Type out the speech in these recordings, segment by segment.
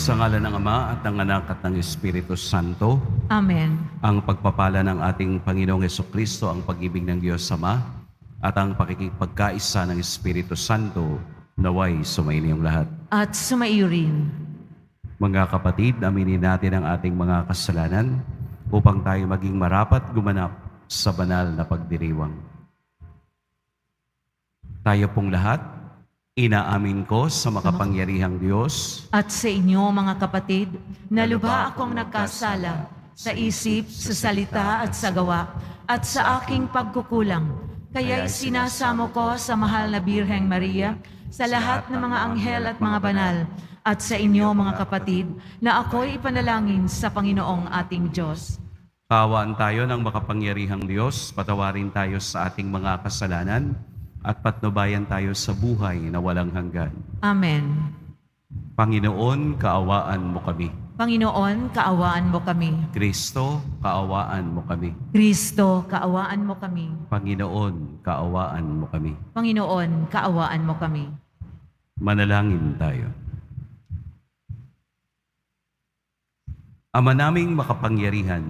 Sa ngalan ng Ama at ng Anak at ng Espiritu Santo, Amen. ang pagpapala ng ating Panginoong Hesukristo, ang pag-ibig ng Diyos Ama, at ang pakikipagkaisa ng Espiritu Santo, naway sumainiyong lahat. At sumaiyo rin. Mga kapatid, aminin natin ang ating mga kasalanan upang tayo maging marapat gumanap sa banal na pagdiriwang. Tayo pong lahat, inaamin ko sa makapangyarihang Diyos At sa inyo, mga kapatid, na lubha akong nagkasala sa isip, sa salita at sa gawa, at sa aking pagkukulang. Kaya'y sinasamo ko sa mahal na Birheng Maria, sa lahat ng mga anghel at mga banal, at sa inyo, mga kapatid, na ako'y ipanalangin sa Panginoong ating Diyos. Kaawaan tayo ng makapangyarihang Diyos, patawarin tayo sa ating mga kasalanan, at patnubayan tayo sa buhay na walang hanggan. Amen. Panginoon, kaawaan mo kami. Panginoon, kaawaan mo kami. Kristo, kaawaan mo kami. Kristo, kaawaan mo kami. Panginoon, kaawaan mo kami. Panginoon, kaawaan mo kami. Manalangin tayo. Ama naming makapangyarihan,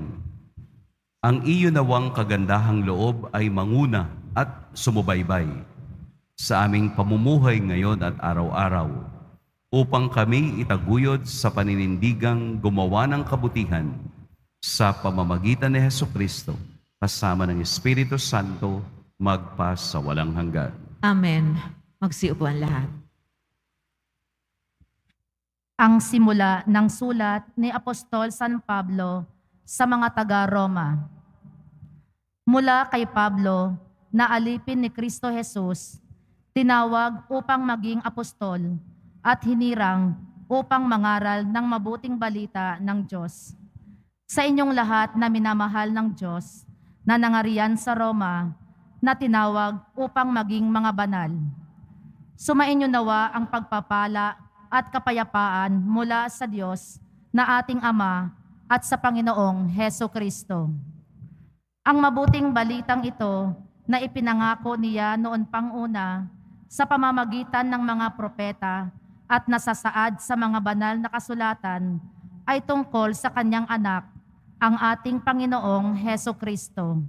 ang iyo nawang kagandahang loob ay manguna at sumubaybay sa aming pamumuhay ngayon at araw-araw upang kami itaguyod sa paninindigang gumawa ng kabutihan sa pamamagitan ni Hesukristo kasama ng Espiritu Santo magpa sa walang hanggan. Amen. Magsiupuan lahat. Ang simula ng sulat ni Apostol San Pablo sa mga taga-Roma. Mula kay Pablo, na alipin ni Kristo Jesus, tinawag upang maging apostol at hinirang upang mangaral ng mabuting balita ng Diyos. Sa inyong lahat na minamahal ng Diyos, na nangarian sa Roma, na tinawag upang maging mga banal. Sumainyo nawa ang pagpapala at kapayapaan mula sa Diyos na ating Ama at sa Panginoong Hesukristo. Ang mabuting balitang ito na ipinangako niya noon pang una sa pamamagitan ng mga propeta at nasasaad sa mga banal na kasulatan ay tungkol sa kanyang anak, ang ating Panginoong Hesukristo.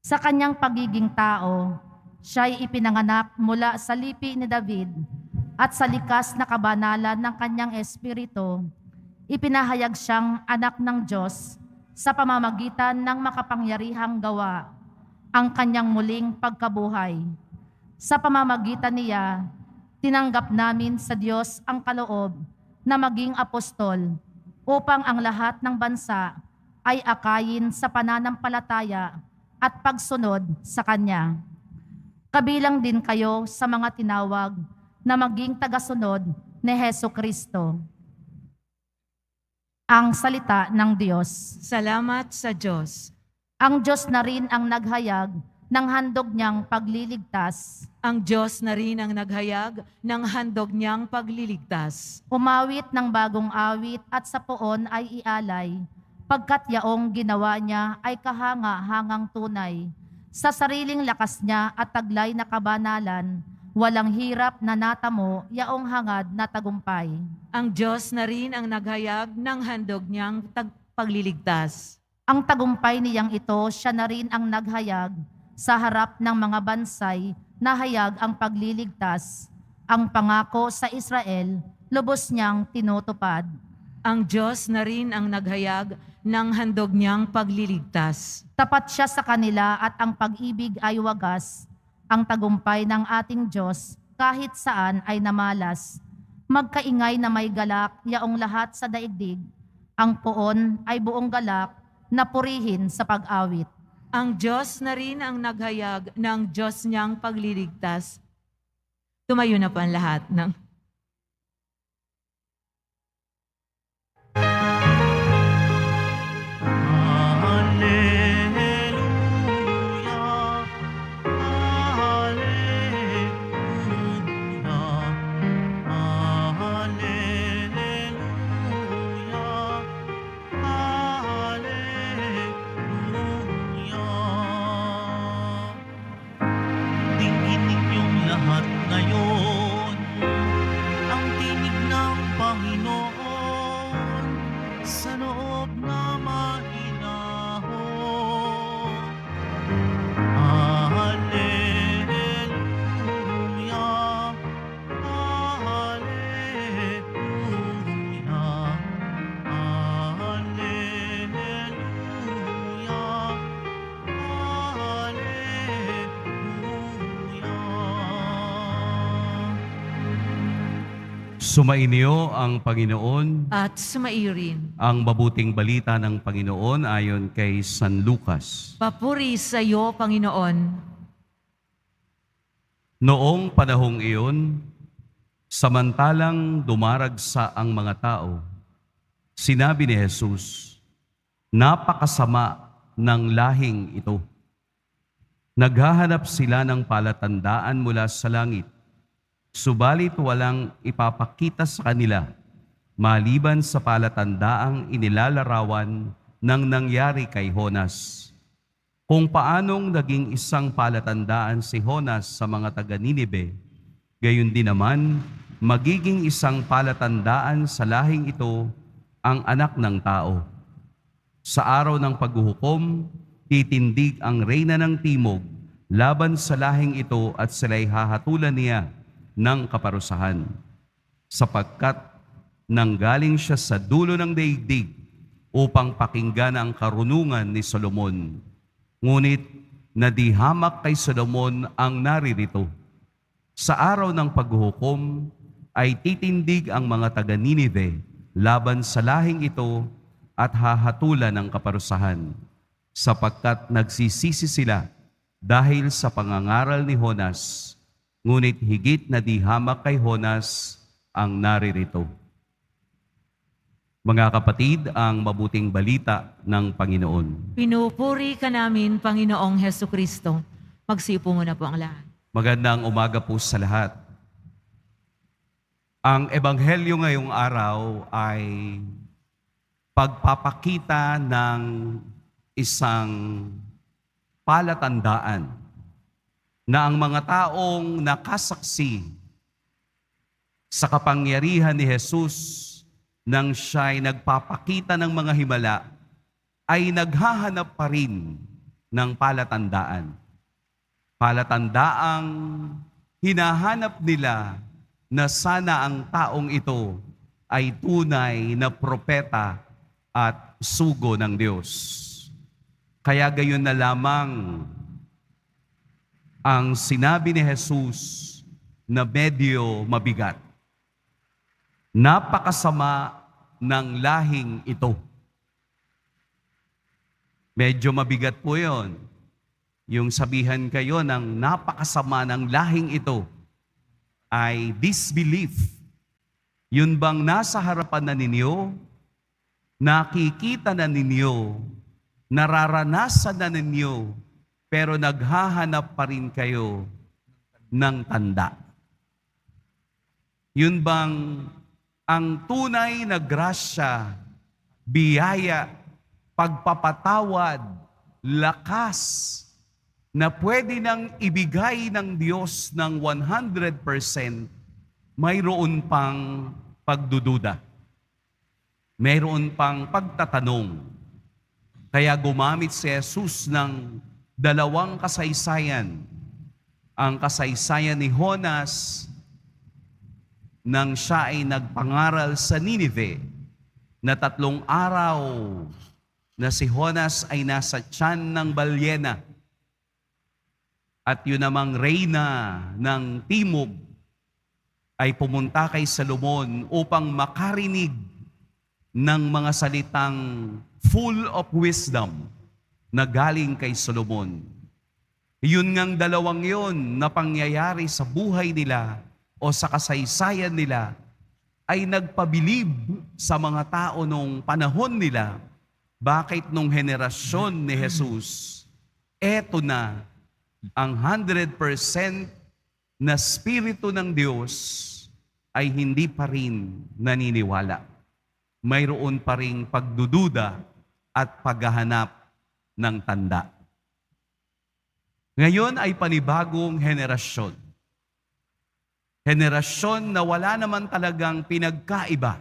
Sa kanyang pagiging tao, siya'y ipinanganak mula sa lipi ni David at sa likas na kabanalan ng kanyang espiritu, ipinahayag siyang anak ng Diyos sa pamamagitan ng makapangyarihang gawa, ang kanyang muling pagkabuhay. Sa pamamagitan niya, tinanggap namin sa Diyos ang kaloob na maging apostol upang ang lahat ng bansa ay akayin sa pananampalataya at pagsunod sa Kanya. Kabilang din kayo sa mga tinawag na maging tagasunod ni Hesukristo. Ang salita ng Diyos. Salamat sa Diyos. Ang Diyos na rin ang naghayag ng handog niyang pagliligtas. Ang Diyos na rin ang naghayag ng handog niyang pagliligtas. Umawit ng bagong awit at sa poon ay ialay, pagkat yaong ginawa niya ay kahanga-hangang tunay. Sa sariling lakas niya at taglay na kabanalan, walang hirap na natamo yaong hangad na tagumpay. Ang Diyos na rin ang naghayag ng handog niyang pagliligtas. Ang tagumpay niyang ito, siya na rin ang naghayag sa harap ng mga bansay na hayag ang pagliligtas. Ang pangako sa Israel, lubos niyang tinutupad. Ang Diyos na rin ang naghayag ng handog niyang pagliligtas. Tapat siya sa kanila at ang pag-ibig ay wagas. Ang tagumpay ng ating Diyos kahit saan ay namalas. Magkaingay na may galak yaong lahat sa daigdig. Ang poon ay buong galak na purihin sa pag-awit. Ang Diyos na rin ang naghayag ng Diyos niyang pagliligtas. Tumayo na po ang lahat ng... Dinggin ninyong lahat ngayon Sumainyo ang Panginoon, At sumairin. ang mabuting balita ng Panginoon ayon kay San Lucas. Papuri sa iyo, Panginoon. Noong panahong iyon, samantalang dumaragsa ang mga tao, sinabi ni Jesus, "Napakasama ng lahing ito. Naghahanap sila ng palatandaan mula sa langit, subalit walang ipapakita sa kanila maliban sa palatandaang inilalarawan ng nangyari kay Honas. Kung paanong naging isang palatandaan si Honas sa mga taga-Ninibe, gayon din naman magiging isang palatandaan sa lahing ito ang anak ng tao. Sa araw ng paghuhukom, titindig ang reyna ng timog laban sa lahing ito at sila'y hahatulan niya ng kaparusahan, sapagkat nanggaling siya sa dulo ng daigdig upang pakinggan ang karunungan ni Solomon. Ngunit nadihamak kay Solomon ang naririto. Sa araw ng paghuhukom ay titindig ang mga taga-Ninive laban sa lahing ito at hahatulan ng kaparusahan, sapagkat nagsisisi sila dahil sa pangangaral ni Honas, ngunit higit na dihamak kay Honas ang naririto." Mga kapatid, ang mabuting balita ng Panginoon. Pinupuri ka namin, Panginoong Heso Kristo. Magsiupo muna po ang lahat. Magandang umaga po sa lahat. Ang ebanghelyo ngayong araw ay pagpapakita ng isang palatandaan na ang mga taong nakasaksi sa kapangyarihan ni Jesus nang siya'y nagpapakita ng mga himala ay naghahanap pa rin ng palatandaan. Palatandaang hinahanap nila na sana ang taong ito ay tunay na propeta at sugo ng Diyos. Kaya gayon na lamang ang sinabi ni Jesus na medyo mabigat. Napakasama ng lahing ito. Medyo mabigat po yon. Yung sabihan kayo ng napakasama ng lahing ito ay disbelief. Yun bang nasa harapan na ninyo, nakikita na ninyo, nararanasan na ninyo, pero naghahanap pa rin kayo ng tanda. Yun bang ang tunay na grasya, biyaya, pagpapatawad, lakas na pwede nang ibigay ng Diyos ng 100%, mayroon pang pagdududa. Mayroon pang pagtatanong. Kaya gumamit si Jesus ng dalawang kasaysayan. Ang kasaysayan ni Honas nang siya ay nagpangaral sa Ninive na 3 araw na si Honas ay nasa tiyan ng balyena. At yun namang reyna ng timog ay pumunta kay Solomon upang makarinig ng mga salitang full of wisdom na galing kay Solomon. Yun ngang dalawang yun na pangyayari sa buhay nila o sa kasaysayan nila ay nagpabilib sa mga tao nung panahon nila. Bakit nung henerasyon ni Jesus, eto na ang 100% na Espiritu ng Diyos ay hindi pa rin naniniwala. Mayroon pa ring pagdududa at paghahanap ng tanda. Ngayon ay panibagong henerasyon. Henerasyon na wala naman talagang pinagkaiba.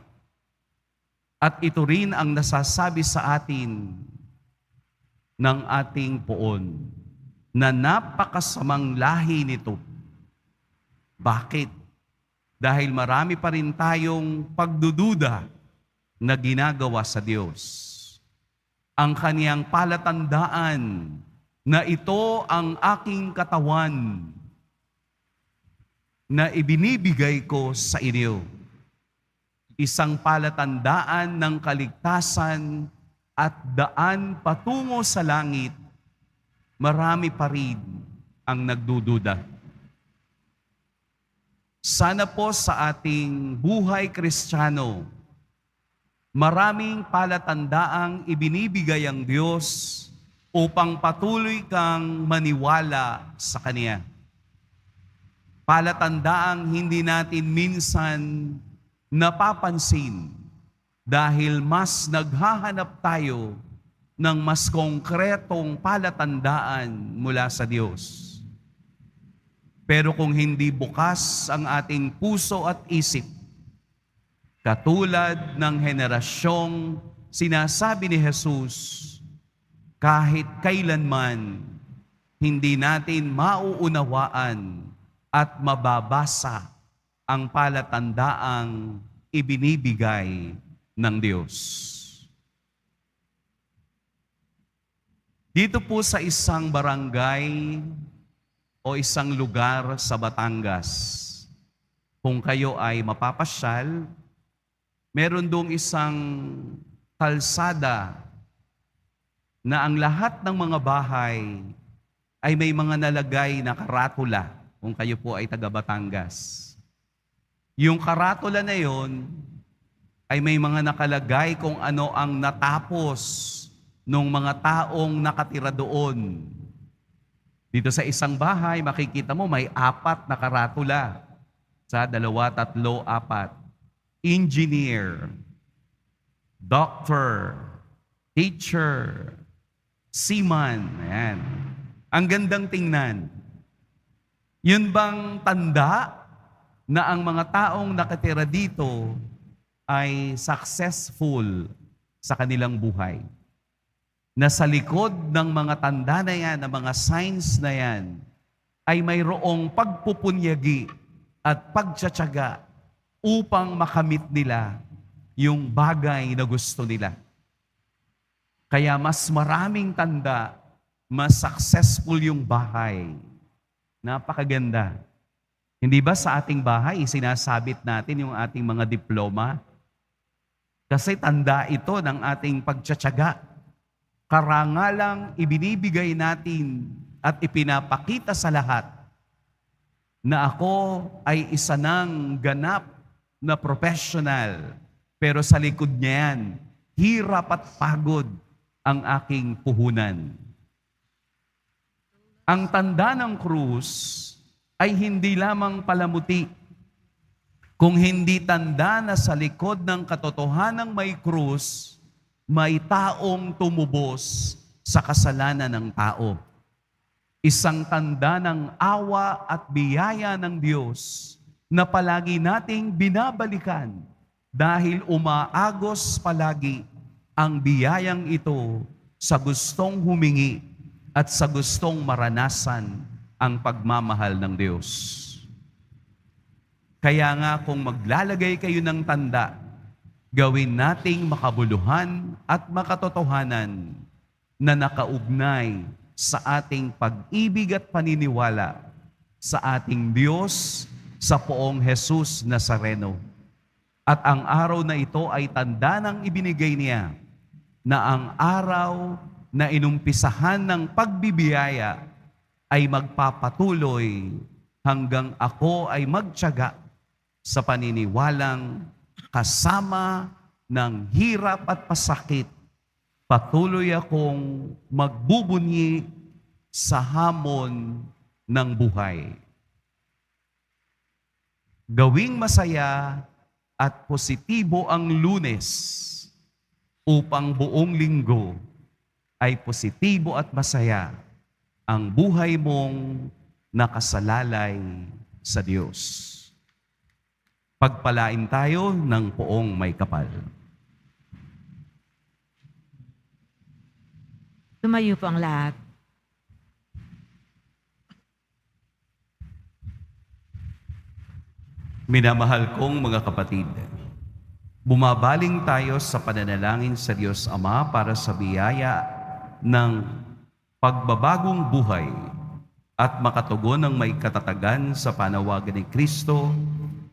At ito rin ang nasasabi sa atin ng ating poon na napakasamang lahi nito. Bakit? Dahil marami pa rin tayong pagdududa na ginagawa sa Diyos. Ang kaniyang palatandaan na ito ang aking katawan na ibinibigay ko sa inyo. isang palatandaan ng kaligtasan at daan patungo sa langit, marami pa rin ang nagdududa. Sana po sa ating buhay Kristiyano, maraming palatandaang ibinibigay ang Diyos upang patuloy kang maniwala sa Kanya. Palatandaang hindi natin minsan napapansin dahil mas naghahanap tayo ng mas konkretong palatandaan mula sa Diyos. Pero kung hindi bukas ang ating puso at isip, katulad ng henerasyong sinasabi ni Jesus, kahit kailanman hindi natin mauunawaan at mababasa ang palatandaang ibinibigay ng Diyos. Dito po sa isang barangay o isang lugar sa Batangas, kung kayo ay mapapasyal, meron doong isang kalsada na ang lahat ng mga bahay ay may mga nalagay na karatula kung kayo po ay taga Batangas. Yung karatula na yon ay may mga nakalagay kung ano ang natapos ng mga taong nakatira doon. Dito sa isang bahay, makikita mo may 4 na karatula. Sa 2, 3, 4. Engineer, doctor, teacher, seaman. Ayan. Ang gandang tingnan. Yun bang tanda na ang mga taong nakatira dito ay successful sa kanilang buhay? Na sa likod ng mga tanda na yan, ng mga signs na yan, ay mayroong pagpupunyagi at pagtsatsaga upang makamit nila yung bagay na gusto nila. Kaya mas maraming tanda, mas successful yung bahay. Napakaganda. Hindi ba sa ating bahay, sinasabit natin yung ating mga diploma? Kasi tanda ito ng ating pagtsatsaga. Karangalang ibinibigay natin at ipinapakita sa lahat na ako ay isa ng ganap na professional. Pero sa likod niya yan, hirap at pagod ang aking puhunan. Ang tanda ng krus ay hindi lamang palamuti, kung hindi tanda na sa likod ng katotohanang may krus, may taong tumubos sa kasalanan ng tao. Isang tanda ng awa at biyaya ng Diyos na palagi nating binabalikan dahil umaagos palagi ang biyayang ito sa gustong humingi at sa gustong maranasan ang pagmamahal ng Diyos. Kaya nga kung maglalagay kayo ng tanda, gawin nating makabuluhan at makatotohanan na nakaugnay sa ating pag-ibig at paniniwala sa ating Diyos, sa poong Jesus Nazareno. At ang araw na ito ay tanda ng ibinigay niya na ang araw na inumpisahan ng pagbibiyaya ay magpapatuloy hanggang ako ay magtiyaga sa paniniwalang kasama ng hirap at pasakit, patuloy akong magbubunyi sa hamon ng buhay. Gawing masaya at positibo ang Lunes upang buong linggo ay positibo at masaya ang buhay mong nakasalalay sa Diyos. Pagpalain tayo ng poong may kapal. Tumayo po ang lahat. Minamahal kong mga kapatid, bumabaling tayo sa pananalangin sa Diyos Ama para sa biyaya ng pagbabagong buhay at makatugon ng may katatagan sa panawagan ni Kristo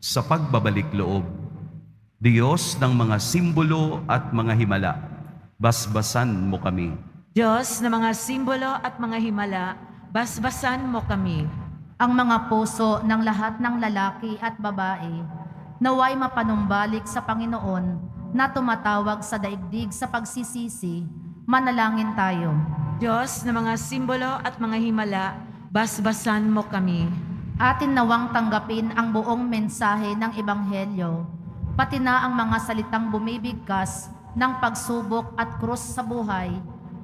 sa pagbabalik loob. Diyos ng mga simbolo at mga himala, basbasan mo kami. Diyos ng mga simbolo at mga himala, basbasan mo kami. Ang mga puso ng lahat ng lalaki at babae, naway mapanumbalik sa Panginoon na tumatawag sa daigdig sa pagsisisi, manalangin tayo. Diyos ng mga simbolo at mga himala, basbasan mo kami. Atin nawang tanggapin ang buong mensahe ng Ebanghelyo, pati na ang mga salitang bumibigkas ng pagsubok at krus sa buhay,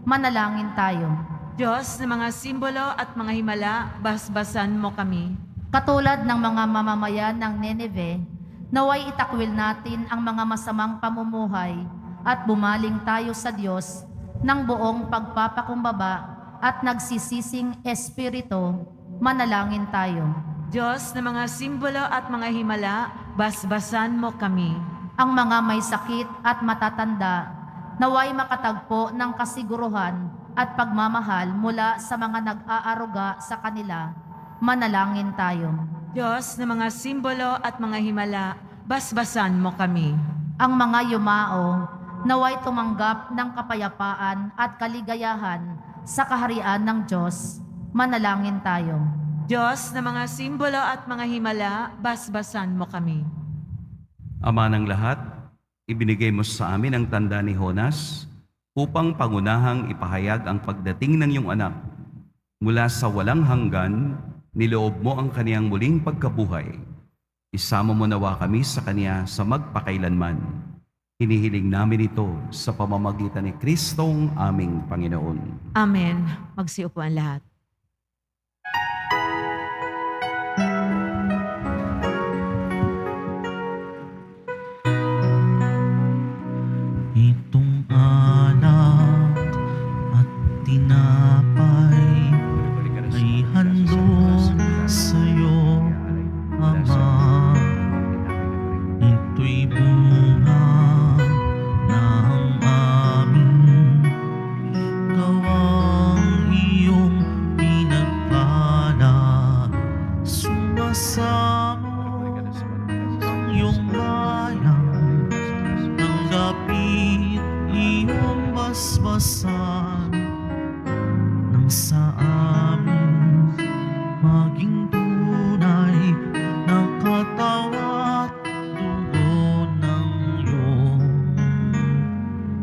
manalangin tayo. Diyos ng mga simbolo at mga himala, basbasan mo kami. Katulad ng mga mamamayan ng Nineveh, naway itakwil natin ang mga masamang pamumuhay at bumaling tayo sa Diyos ng buong pagpapakumbaba at nagsisising espiritu, manalangin tayo. Diyos ng mga simbolo at mga himala, basbasan mo kami. Ang mga may sakit at matatanda, naway makatagpo ng kasiguruhan at pagmamahal mula sa mga nag-aaruga sa kanila, manalangin tayo. Diyos ng mga simbolo at mga himala, basbasan mo kami. Ang mga yumao, naway tumanggap ng kapayapaan at kaligayahan sa kaharian ng Diyos, manalangin tayo. Diyos ng mga simbolo at mga himala, basbasan mo kami. Ama ng lahat, ibinigay mo sa amin ang tanda ni Jonas upang pangunahang ipahayag ang pagdating ng iyong anak. Mula sa walang hanggan, niloob mo ang kaniyang muling pagkabuhay. Isama mo nawa kami sa kaniya sa magpakailanman. Hinihiling namin ito sa pamamagitan ni Kristong aming Panginoon. Amen. Magsiupo ang lahat. Itong alak at tinapay ay handog sa'yo, Ama. Ito'y bunga ng aming gawang iyong pinagpala. Sumasamo ang iyong bayan, tanggapin iyong basbasan nang sa amin maging tunay na katawan at dugo ng iyong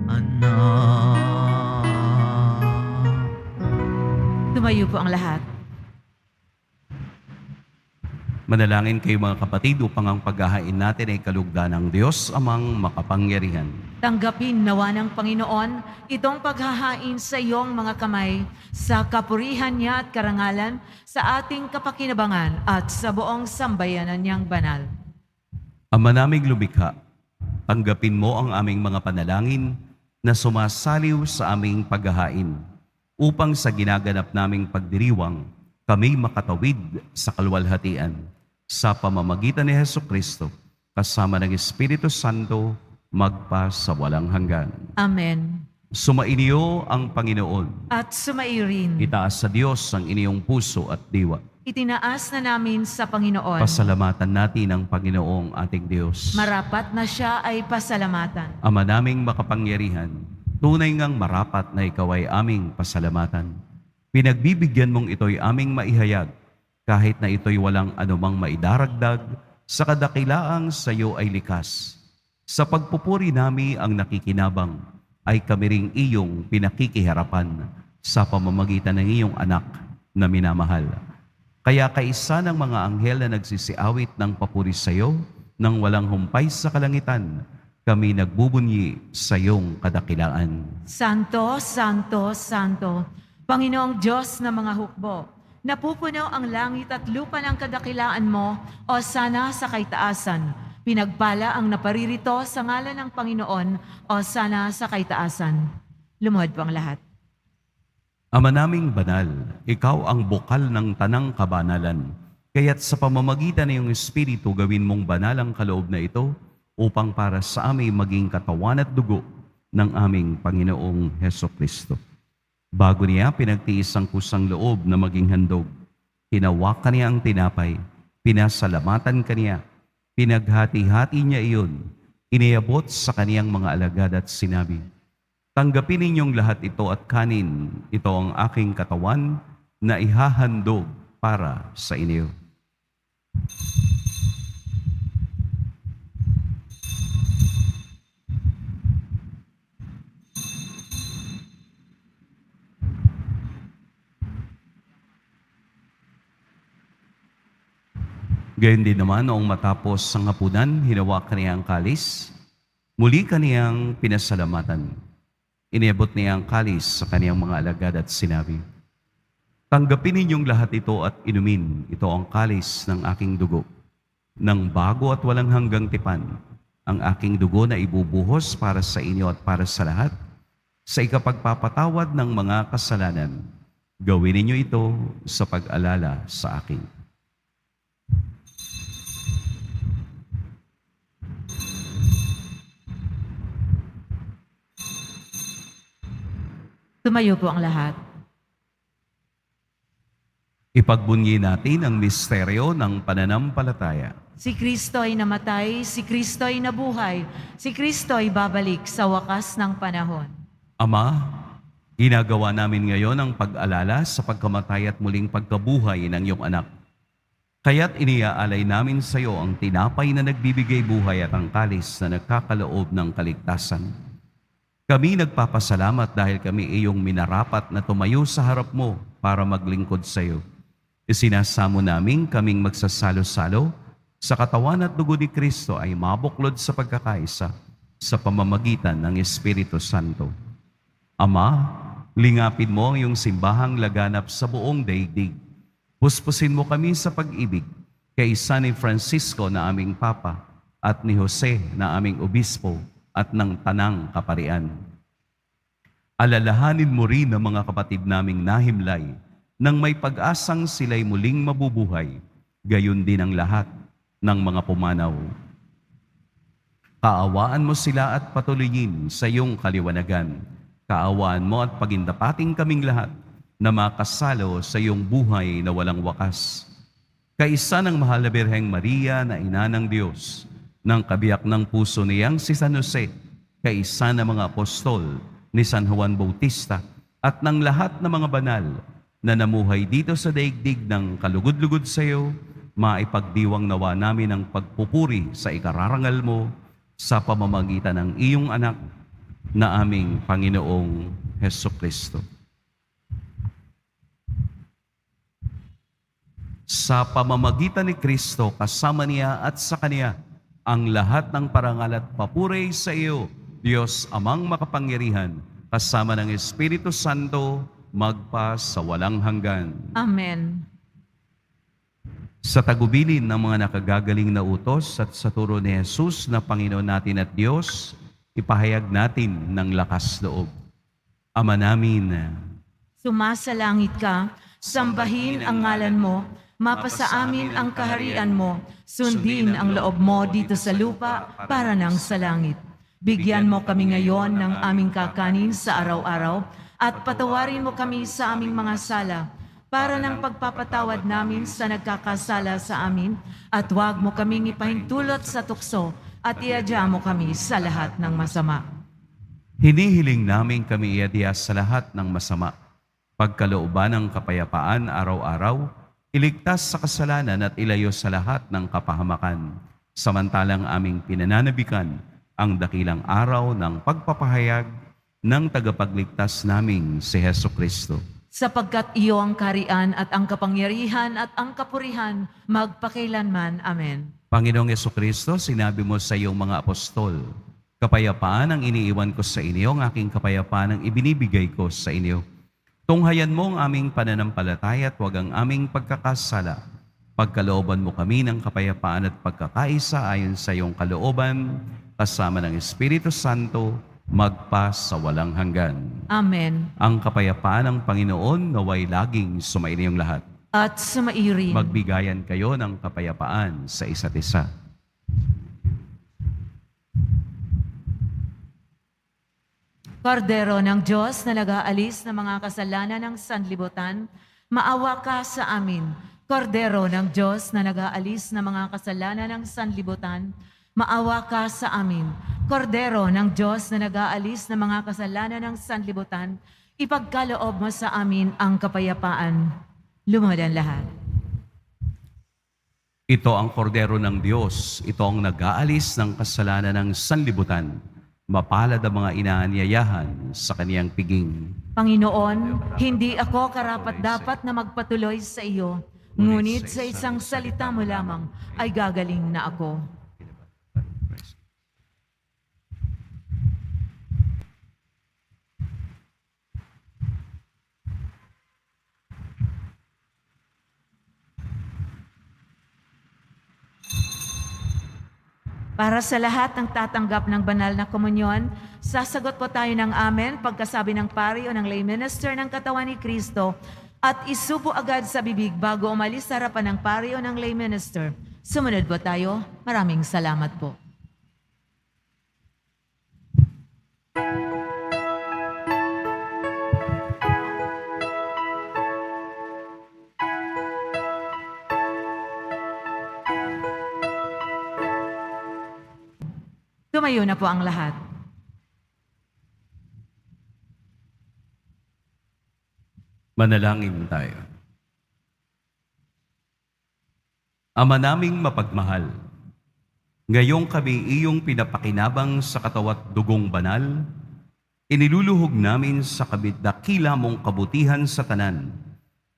anak. Tumayo po ang lahat. Manalangin kayo mga kapatid upang ang paghahain natin ay kalugdan ng Diyos amang makapangyarihan. Tanggapin nawa ng Panginoon itong paghahain sa iyong mga kamay sa kapurihan niya at karangalan sa ating kapakinabangan at sa buong sambayanan niyang banal. Ama naming lumikha, tanggapin mo ang aming mga panalangin na sumasaliw sa aming paghahain upang sa ginaganap naming pagdiriwang kami makatawid sa kaluwalhatian sa pamamagitan ni Hesukristo kasama ng Espiritu Santo magpa sa walang hanggan. Amen. Sumainyo ang Panginoon. At sumairin, Itaas sa Diyos ang inyong puso at diwa. itinaas na namin sa Panginoon. Pasalamatan natin ang Panginoong ating Diyos. Marapat na siya ay pasalamatan. Ama naming makapangyarihan, tunay ngang marapat na ikaw ay aming pasalamatan. Pinagbibigyan mong ito'y aming maihayag, kahit na ito'y walang anumang maidaragdag, sa kadakilaang sa iyo ay likas. Sa pagpupuri nami ang nakikinabang, ay kami ring iyong pinakikiharapan sa pamamagitan ng iyong anak na minamahal. Kaya kaisa ng mga anghel na nagsisiawit ng papuri sa iyo, nang walang humpay sa kalangitan, kami nagbubunyi sa iyong kadakilaan. Santo, Santo, Santo, Panginoong Diyos ng mga hukbo, napupuno ang langit at lupa ng kadakilaan mo, o sana sa kaitaasan. Pinagpala ang naparirito sa ngalan ng Panginoon, o sana sa kaitaasan. Lumuhod po ang lahat. Ama naming banal, ikaw ang bukal ng tanang kabanalan. Kaya't sa pamamagitan ng iyong Espiritu, gawin mong banal ang kaloob na ito upang para sa amin maging katawan at dugo ng aming Panginoong Hesukristo. Bago niya pinagtiis ang kusang loob na maging handog, hinawakan niya ang tinapay, pinasalamatan kaniya, pinaghati-hati niya iyon, Iniabot sa kaniyang mga alagad at sinabi, "Tanggapin ninyong lahat ito at kanin. Ito ang aking katawan na ihahandog para sa inyo." Gayon din naman noong matapos ang hapunan, hinawa kaniya ang kalis. Muli kaniyang pinasalamatan. Iniabot niya ang kalis sa kaniyang mga alagad at sinabi, "Tanggapin ninyong lahat ito at inumin. Ito ang kalis ng aking dugo, ng bago at walang hanggang tipan. Ang aking dugo na ibubuhos para sa inyo at para sa lahat, sa ikapagpapatawad ng mga kasalanan. Gawin ninyo ito sa pag-alala sa akin." Tumayo po ang lahat. Ipagbunyi natin ang misteryo ng pananampalataya. Si Kristo ay namatay, si Kristo ay nabuhay, si Kristo ay babalik sa wakas ng panahon. Ama, ginagawa namin ngayon ang pag-alala sa pagkamatay at muling pagkabuhay ng iyong anak. Kaya't iniaalay namin sa iyo ang tinapay na nagbibigay buhay at ang kalis na nagkakaloob ng kaligtasan. Kami nagpapasalamat dahil kami iyong minarapat na tumayo sa harap mo para maglingkod sa iyo. Isinasamo namin kaming magsasalo-salo sa katawan at dugo ni Kristo ay mabuklod sa pagkakaisa sa pamamagitan ng Espiritu Santo. Ama, lingapin mo ang iyong simbahang laganap sa buong daigdig. Puspusin mo kami sa pag-ibig kay San Francisco na aming Papa at ni Jose na aming Obispo at ng Tanang Kaparian. Alalahanin mo rin ang mga kapatid naming nahimlay nang may pag-asang sila'y muling mabubuhay, gayon din ang lahat ng mga pumanaw. Kaawaan mo sila at patuloyin sa iyong kaliwanagan. Kaawaan mo at pagindapating kaming lahat na makasalo sa iyong buhay na walang wakas. Kaisa ng mahal na Birheng Maria na ina ng Diyos, ng kabiyak ng puso niyang si San Jose, kaisa ng mga apostol ni San Juan Bautista, at ng lahat ng mga banal na namuhay dito sa daigdig ng kalugod-lugod sa iyo, maipagdiwang nawa namin ang pagpupuri sa ikararangal mo sa pamamagitan ng iyong anak na aming Panginoong Hesukristo. Sa pamamagitan ni Kristo, kasama niya at sa Kaniya, ang lahat ng parangal at papuri sa iyo, Diyos Amang makapangyarihan, kasama ng Espiritu Santo, magpa sa walang hanggan. Amen. Sa tagubilin ng mga nakagagaling na utos at sa turo ni Jesus na Panginoon natin at Diyos, ipahayag natin ng lakas loob. Ama namin, Sumasalangit ka, sambahin ang ngalan mo, mapasa amin ang kaharian mo, sundin ang loob mo dito sa lupa para nang sa langit. Bigyan mo kami ngayon ng aming kakanin sa araw-araw at patawarin mo kami sa aming mga sala para ng pagpapatawad namin sa nagkakasala sa amin at huwag mo kaming ipahintulot sa tukso at iadya mo kami sa lahat ng masama. hinihiling namin kami iadya sa lahat ng masama, pagkalooban ng kapayapaan araw-araw, iligtas sa kasalanan at ilayo sa lahat ng kapahamakan, samantalang aming pinananabikan ang dakilang araw ng pagpapahayag ng tagapagligtas naming si Hesukristo. Sapagkat iyo ang kaharian at ang kapangyarihan at ang kapurihan magpakailanman. Amen. Panginoong Hesukristo, sinabi mo sa iyong mga apostol, kapayapaan ang iniiwan ko sa inyo, ang aking kapayapaan ang ibinibigay ko sa inyo. Tunghayan mo ang aming pananampalataya at huwag ang aming pagkakasala. Pagkalooban mo kami ng kapayapaan at pagkakaisa ayon sa iyong kalooban, kasama ng Espiritu Santo, magpa sa walang hanggan. Amen. Ang kapayapaan ng Panginoon naway laging sumainyong lahat. At sumairin. Magbigayan kayo ng kapayapaan sa isa't isa. Kordero ng Diyos na nag-aalis ng mga kasalanan ng sanlibutan, maawa ka sa amin. Kordero ng Diyos na nag-aalis ng mga kasalanan ng sanlibutan, Maawa ka sa amin. Kordero ng Diyos na nag-aalis ng mga kasalanan ng sanlibutan, ipagkaloob mo sa amin ang kapayapaan. Lumuhod ang lahat. Ito ang kordero ng Diyos. Ito ang nag-aalis ng kasalanan ng sanlibutan. Mapalad ang mga inaanyayahan sa kaniyang piging. Panginoon, hindi ako karapat-dapat na magpatuloy sa iyo, ngunit sa isang salita mo lamang ay gagaling na ako. Para sa lahat ng tatanggap ng banal na komunyon, sasagot po tayo ng amen pagkasabi ng pari o ng lay minister ng katawan ni Kristo at isupo agad sa bibig bago umalis sa harapan ng pari o ng lay minister. Sumunod po tayo. Maraming salamat po. Tumayo na po ang lahat. Manalangin tayo. Ama naming mapagmahal, ngayong kami iyong pinapakinabang sa katawat dugong banal, iniluluhog namin sa dakila mong kabutihan sa tanan,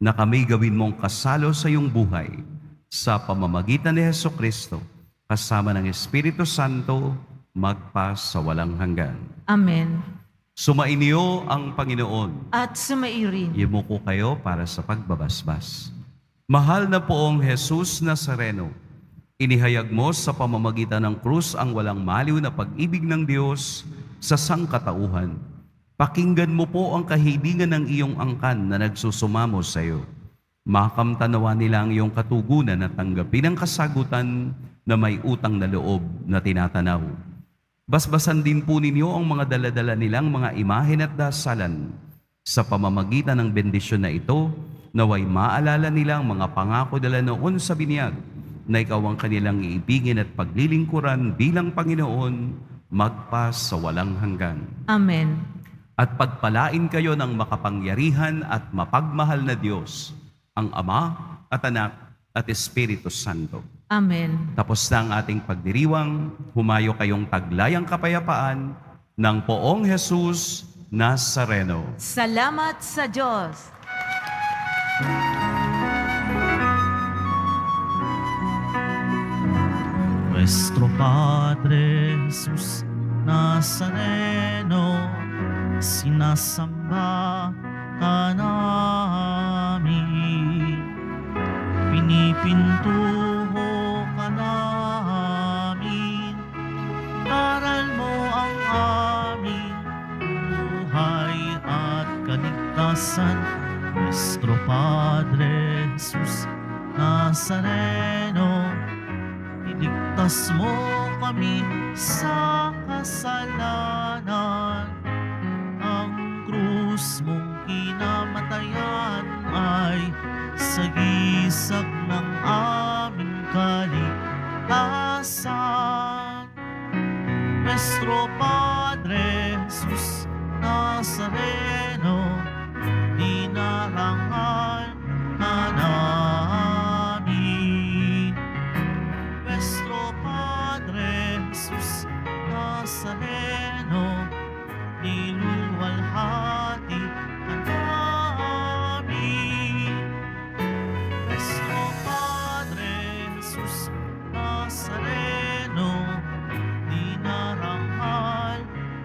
na kami gawin mong kasalo sa iyong buhay, sa pamamagitan ni Hesukristo, kasama ng Espiritu Santo, magpa sa walang hanggan. Amen. Sumainyo ang Panginoon. At sumairin. Yumuko kayo para sa pagbabasbas. Mahal na poong Jesus Nazareno, inihayag mo sa pamamagitan ng krus ang walang maliw na pag-ibig ng Diyos sa sangkatauhan. Pakinggan mo po ang kahilingan ng iyong angkan na nagsusumamo sa iyo. Makamtanawa nila ang iyong katugunan at tanggapin ang kasagutan na may utang na loob na tinatanaw. Basbasan din po ninyo ang mga daladala nilang mga imahen at dasalan. Sa pamamagitan ng bendisyon na ito, naway maalala nilang mga pangako dala noon sa binyag, na ikaw ang kanilang iibigin at paglilingkuran bilang Panginoon, magpa sa walang hanggan. Amen. At pagpalain kayo ng makapangyarihan at mapagmahal na Diyos, ang Ama at Anak at Espiritu Santo. Amen. Tapos na ang ating pagdiriwang, humayo kayong taglayang kapayapaan ng poong Jesus Nazareno. Salamat sa Diyos. Nuestro Padre Jesus Nazareno, sinasamba ka namin, pinipintuho ka namin, aral mo ang aming buhay at kaligtasan. Nuestro Padre Jesus Nazareno, iligtas mo kami sa kasalanan. Ang krus mong kinamatayan ay sagisag ng aming kaligtasan. Nuestro Padre Jesus Nazareno, dinarangal ka namin. Nuestro Padre Jesus Nazareno, niluwalhati ka namin. Nuestro Padre Jesus Nazareno, dinarangal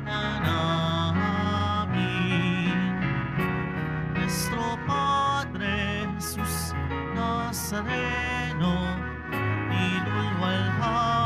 ka namin. Nuestro Padre Jesus Nazareno, nilulwalhati